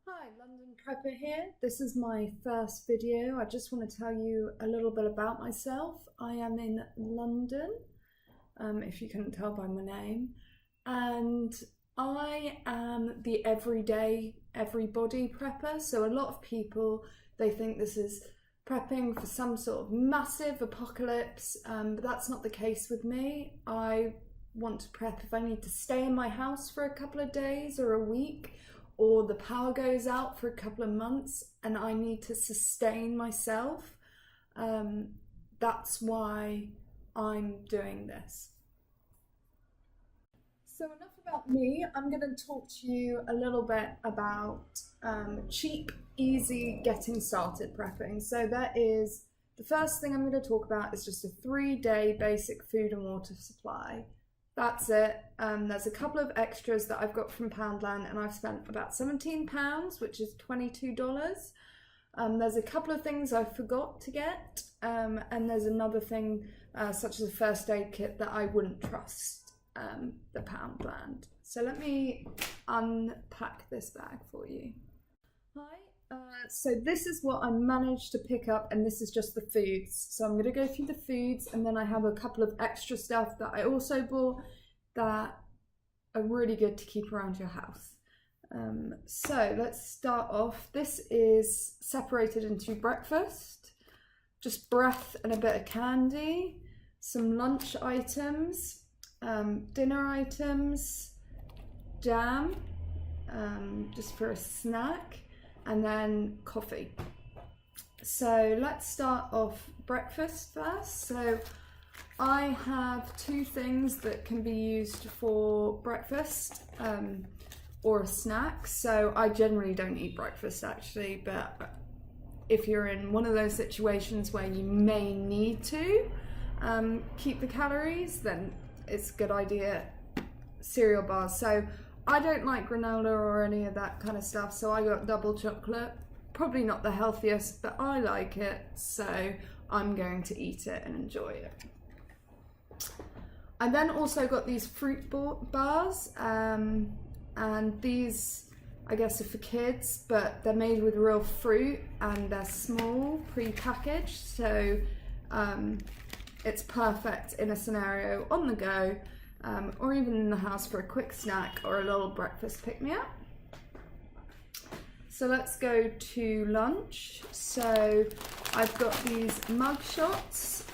Hi, London Prepper here. This is my first video. I just want to tell you a little bit about myself. I am in London, if you couldn't tell by my name, and I am the everyday, everybody prepper. So a lot of people, they think this is prepping for some sort of massive apocalypse, but that's not the case with me. I want to prep if I need to stay in my house for a couple of days or a week, or the power goes out for a couple of months and I need to sustain myself. That's why I'm doing this. So enough about me. I'm going to talk to you a little bit about cheap, easy getting started prepping. So the first thing I'm going to talk about is just a 3-day basic food and water supply. That's it. There's a couple of extras that I've got from Poundland, and I've spent about £17, which is $22. There's a couple of things I forgot to get, and there's another thing such as a first aid kit that I wouldn't trust the Poundland. So let me unpack this bag for you. Hi. So this is what I managed to pick up, and this is just the foods. So I'm going to go through the foods, and then I have a couple of extra stuff that I also bought that are really good to keep around your house. So let's start off. This is separated into breakfast, just breath and a bit of candy, some lunch items, dinner items, jam, just for a snack, and then coffee. So let's start off breakfast first. So I have 2 things that can be used for breakfast or a snack. So I generally don't eat breakfast actually, but if you're in one of those situations where you may need to keep the calories, then it's a good idea. Cereal bars. So I don't like granola or any of that kind of stuff, so I got double chocolate. Probably not the healthiest, but I like it, so I'm going to eat it and enjoy it. I then also got these fruit bars, and these I guess are for kids, but they're made with real fruit and they're small, pre-packaged, so it's perfect in a scenario on the go, or even in the house for a quick snack or a little breakfast pick-me-up. So let's go to lunch. So I've got these mug shots.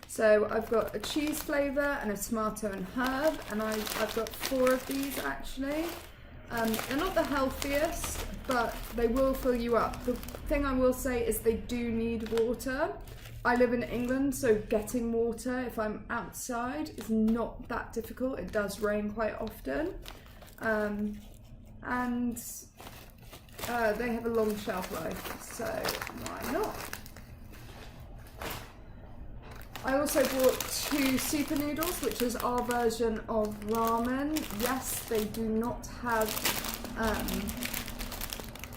So I've got a cheese flavour and a tomato and herb, and I've got 4 of these actually. They're not the healthiest, but they will fill you up. The thing I will say is they do need water. I live in England, so getting water if I'm outside is not that difficult. It does rain quite often. And they have a long shelf life, so why not? I also bought 2 super noodles, which is our version of ramen. Yes, they do not have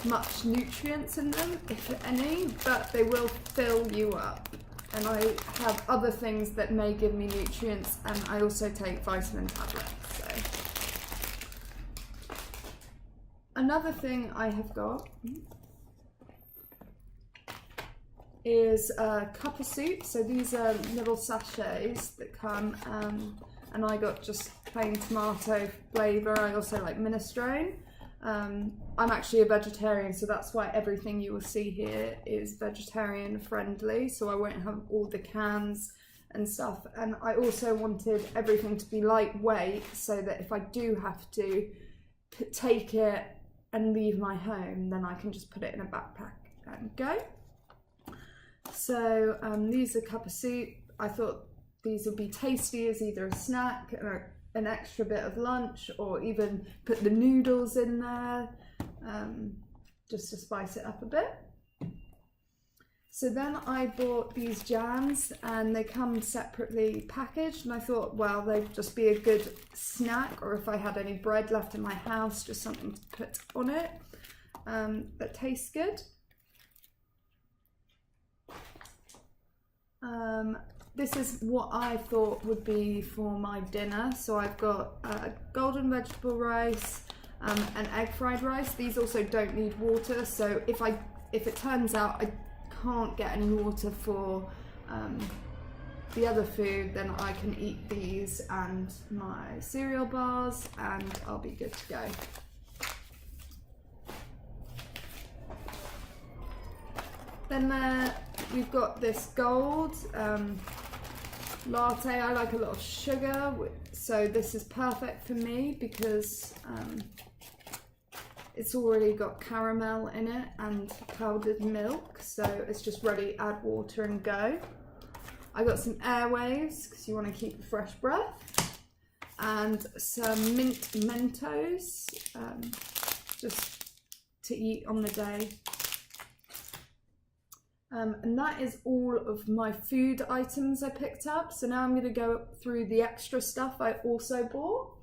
much nutrients in them, if any, but they will fill you up. And I have other things that may give me nutrients, and I also take vitamin tablets. So another thing I have got is a cup of soup. So these are little sachets that come, and I got just plain tomato flavour. I also like minestrone. I'm actually a vegetarian, so that's why everything you will see here is vegetarian friendly, so I won't have all the cans and stuff. And I also wanted everything to be lightweight, so that if I do have to take it and leave my home, then I can just put it in a backpack and go. So these are a cup of soup. I thought these would be tasty as either a snack or an extra bit of lunch, or even put the noodles in there, just to spice it up a bit. So then I bought these jams, and they come separately packaged, and I thought, well, they'd just be a good snack, or if I had any bread left in my house, just something to put on it that tastes good. This is what I thought would be for my dinner. So I've got golden vegetable rice, and egg fried rice. These also don't need water, so if it turns out I can't get any water for the other food, then I can eat these and my cereal bars and I'll be good to go. Then we've got this gold latte. I like a lot of sugar, so this is perfect for me because it's already got caramel in it and powdered milk, so it's just ready, add water and go. I got some Airwaves because you want to keep a fresh breath, and some mint Mentos just to eat on the day. And that is all of my food items I picked up. So now I'm going to go through the extra stuff I also bought.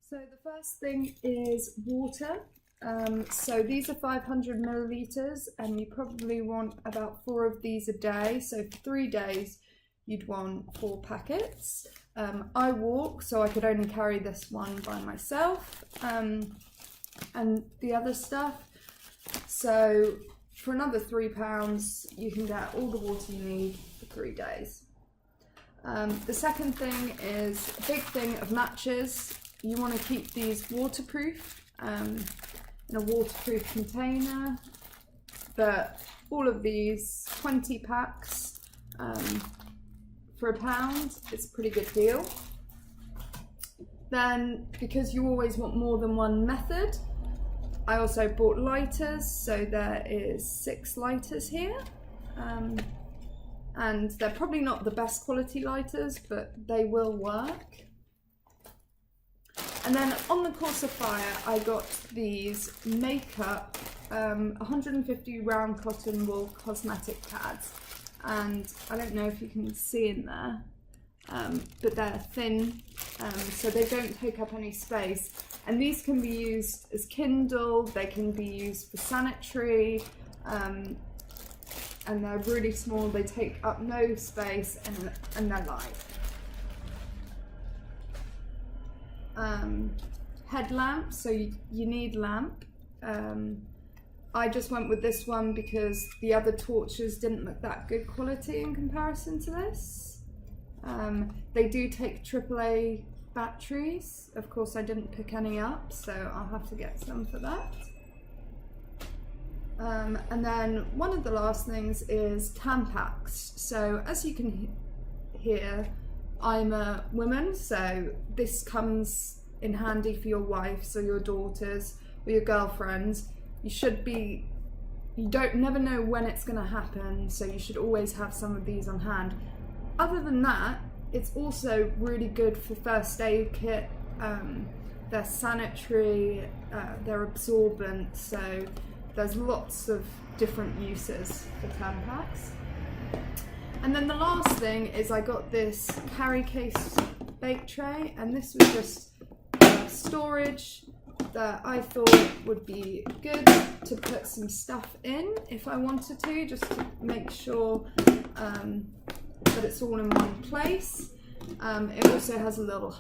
So the first thing is water. So these are 500 milliliters and you probably want about 4 of these a day. So for 3 days, you'd want 4 packets. I walk, so I could only carry this one by myself, and the other stuff. So for another £3, you can get all the water you need for 3 days. The second thing is a big thing of matches. You want to keep these waterproof, in a waterproof container. But all of these 20 packs for £1, it's a pretty good deal. Then, because you always want more than one method, I also bought lighters, so there is 6 lighters here, and they're probably not the best quality lighters, but they will work. And then on the course of fire, I got these makeup 150 round cotton wool cosmetic pads, and I don't know if you can see in there, but they're thin, so they don't take up any space. And these can be used as Kindle, they can be used for sanitary, and they're really small, they take up no space, and they're light. Headlamp, so you need lamp. I just went with this one because the other torches didn't look that good quality in comparison to this. They do take AAA batteries. Of course I didn't pick any up, so I'll have to get some for that. And then one of the last things is Tampax. So as you can hear, I'm a woman, so this comes in handy for your wives or your daughters or your girlfriends. You never know when it's going to happen, so you should always have some of these on hand. Other than that, it's also really good for first aid kit. They're sanitary, they're absorbent, so there's lots of different uses for Tampax. And then the last thing is I got this carry case bake tray, and this was just storage that I thought would be good to put some stuff in if I wanted to, just to make sure that it's all in one place. It also has a little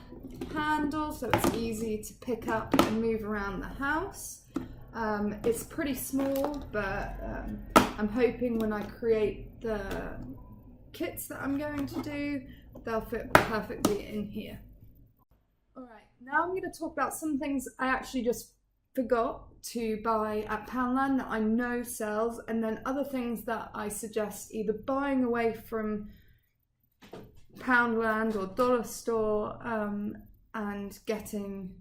handle, so it's easy to pick up and move around the house. It's pretty small, but I'm hoping when I create the kits that I'm going to do, they'll fit perfectly in here. Alright, now I'm going to talk about some things I actually just forgot to buy at Poundland that I know sells, and then other things that I suggest either buying away from Poundland or Dollar Store and getting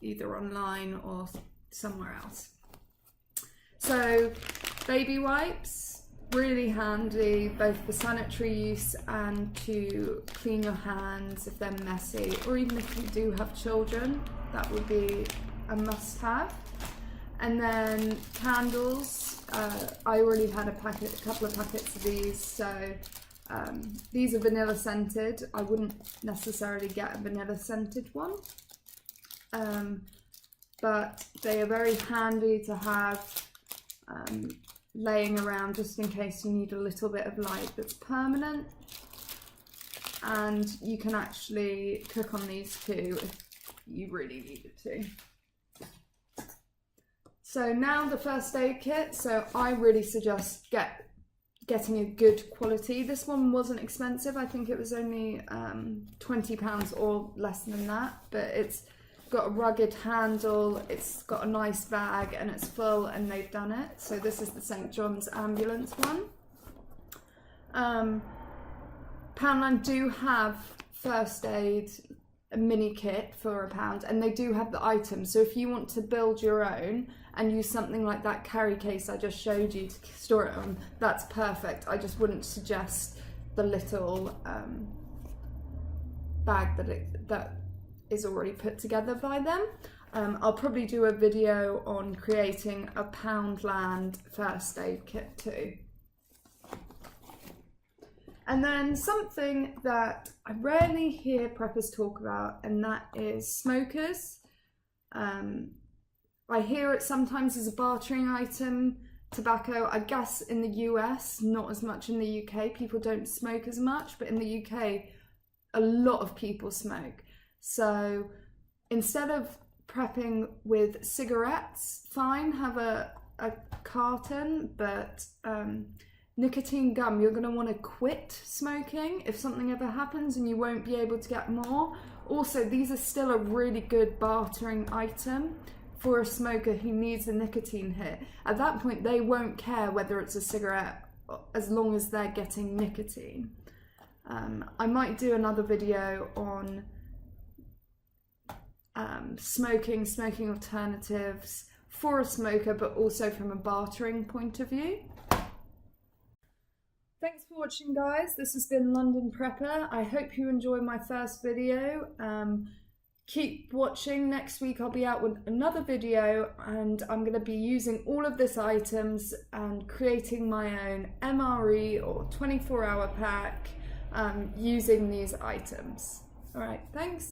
either online or somewhere else. So baby wipes, really handy both for sanitary use and to clean your hands if they're messy, or even if you do have children, that would be a must-have. And then candles, I already had a couple of packets of these, so these are vanilla scented. I wouldn't necessarily get a vanilla scented one, but they are very handy to have laying around just in case you need a little bit of light that's permanent. And you can actually cook on these too you really needed to. So now the first aid kit. So I really suggest getting a good quality. This one wasn't expensive. I think it was only £20 or less than that, but it's got a rugged handle, it's got a nice bag, and it's full, and they've done it. So this is the St. John's ambulance one. Poundland do have first aid mini kit for £1, and they do have the items. So if you want to build your own and use something like that carry case I just showed you to store it on, that's perfect. I just wouldn't suggest the little bag that is already put together by them. I'll probably do a video on creating a Poundland first aid kit too. And then something that I rarely hear preppers talk about, and that is smokers. I hear it sometimes as a bartering item. Tobacco, I guess in the US, not as much in the UK. People don't smoke as much, but in the UK, a lot of people smoke. So instead of prepping with cigarettes, fine, have a carton, but nicotine gum, you're going to want to quit smoking if something ever happens, and you won't be able to get more. Also, these are still a really good bartering item for a smoker who needs a nicotine hit. At that point, they won't care whether it's a cigarette as long as they're getting nicotine. I might do another video on smoking alternatives for a smoker, but also from a bartering point of view. Thanks for watching, guys. This has been London Prepper. I hope you enjoyed my first video. Keep watching. Next week I'll be out with another video, and I'm going to be using all of these items and creating my own MRE or 24-hour pack using these items. All right, thanks.